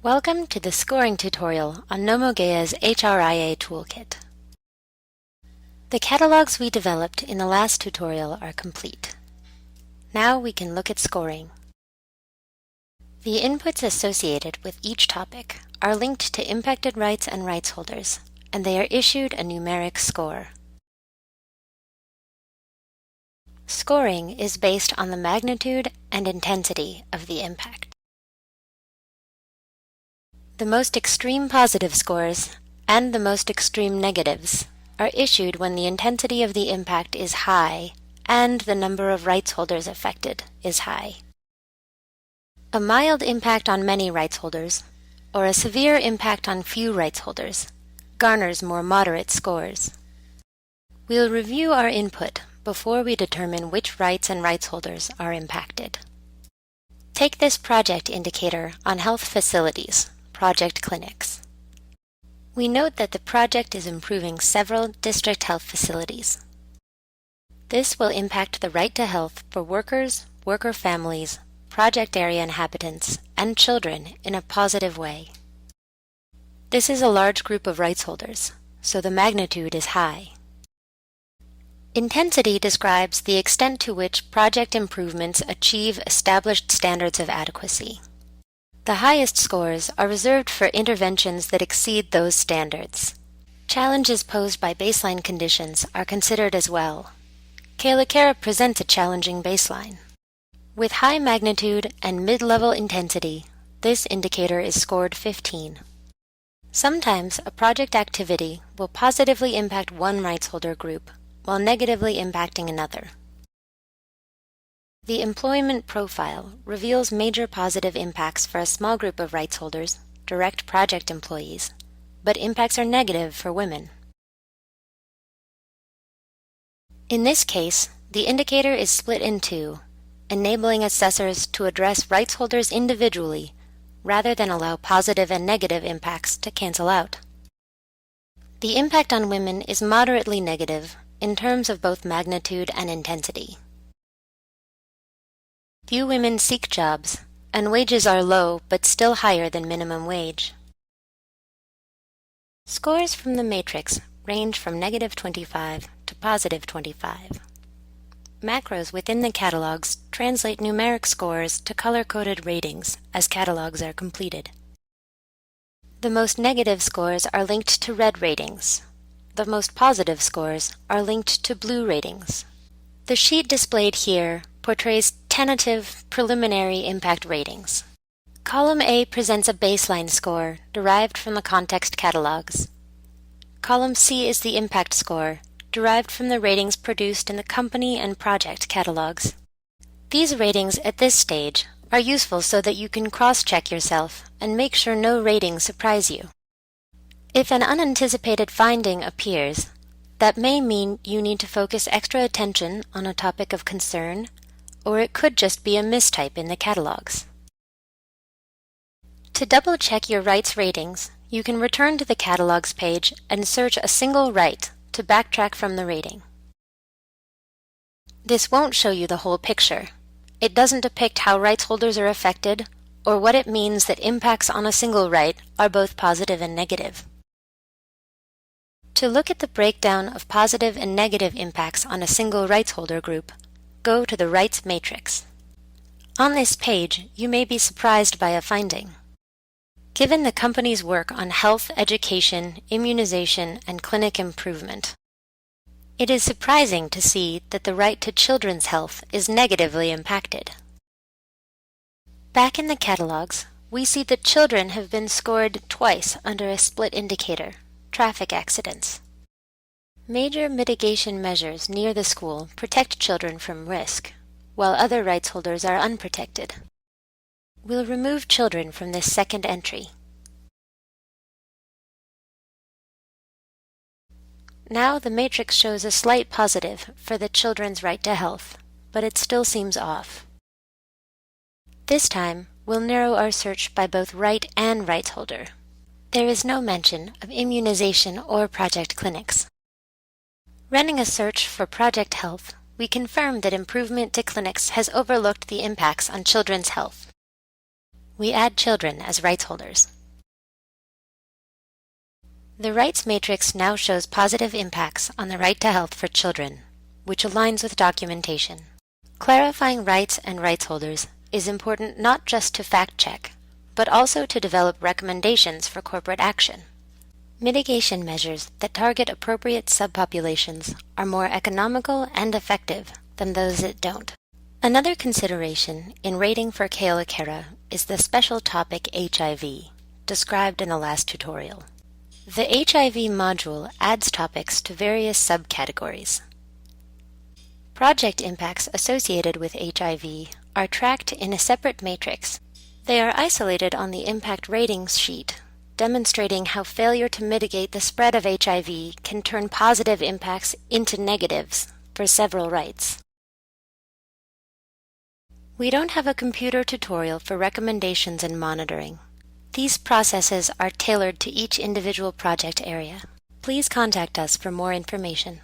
Welcome to the scoring tutorial on NomoGaia's HRIA toolkit. The catalogs we developed in the last tutorial are complete. Now we can look at scoring. The inputs associated with each topic are linked to impacted rights and rights holders, and they are issued a numeric score. Scoring is based on the magnitude and intensity of the impact. The most extreme positive scores and the most extreme negatives are issued when the intensity of the impact is high and the number of rights holders affected is high. A mild impact on many rights holders, or a severe impact on few rights holders, garners more moderate scores. We'll review our input before we determine which rights and rights holders are impacted. Take this project indicator on health facilities. Project clinics. We note that the project is improving several district health facilities. This will impact the right to health for workers, worker families, project area inhabitants, and children in a positive way. This is a large group of rights holders, so the magnitude is high. Intensity describes the extent to which project improvements achieve established standards of adequacy. The highest scores are reserved for interventions that exceed those standards. Challenges posed by baseline conditions are considered as well. Kayla presents a challenging baseline. With high magnitude and mid-level intensity, this indicator is scored 15. Sometimes a project activity will positively impact one rights holder group, while negatively impacting another. The employment profile reveals major positive impacts for a small group of rights holders, direct project employees, but impacts are negative for women. In this case, the indicator is split in two, enabling assessors to address rights holders individually rather than allow positive and negative impacts to cancel out. The impact on women is moderately negative in terms of both magnitude and intensity. Few women seek jobs, and wages are low but still higher than minimum wage. Scores from the matrix range from -25 to +25. Macros within the catalogs translate numeric scores to color-coded ratings as catalogs are completed. The most negative scores are linked to red ratings. The most positive scores are linked to blue ratings. The sheet displayed here portrays tentative preliminary impact ratings. Column A presents a baseline score derived from the context catalogs. Column C is the impact score, derived from the ratings produced in the company and project catalogs. These ratings at this stage are useful so that you can cross-check yourself and make sure no ratings surprise you. If an unanticipated finding appears, that may mean you need to focus extra attention on a topic of concern, or it could just be a mistype in the catalogs. To double-check your rights ratings, you can return to the catalogs page and search a single right to backtrack from the rating. This won't show you the whole picture. It doesn't depict how rights holders are affected, or what it means that impacts on a single right are both positive and negative. To look at the breakdown of positive and negative impacts on a single rights holder group, go to the rights matrix. On this page, you may be surprised by a finding. Given the company's work on health, education, immunization, and clinic improvement, it is surprising to see that the right to children's health is negatively impacted. Back in the catalogs, we see that children have been scored twice under a split indicator, traffic accidents. Major mitigation measures near the school protect children from risk, while other rights holders are unprotected. We'll remove children from this second entry. Now the matrix shows a slight positive for the children's right to health, but it still seems off. This time, we'll narrow our search by both right and rights holder. There is no mention of immunization or project clinics. Running a search for project health, we confirm that improvement to clinics has overlooked the impacts on children's health. We add children as rights holders. The rights matrix now shows positive impacts on the right to health for children, which aligns with documentation. Clarifying rights and rights holders is important not just to fact-check, but also to develop recommendations for corporate action. Mitigation measures that target appropriate subpopulations are more economical and effective than those that don't. Another consideration in rating for Keolakera is the special topic HIV, described in the last tutorial. The HIV module adds topics to various subcategories. Project impacts associated with HIV are tracked in a separate matrix. They are isolated on the impact ratings sheet, demonstrating how failure to mitigate the spread of HIV can turn positive impacts into negatives for several rights. We don't have a computer tutorial for recommendations and monitoring. These processes are tailored to each individual project area. Please contact us for more information.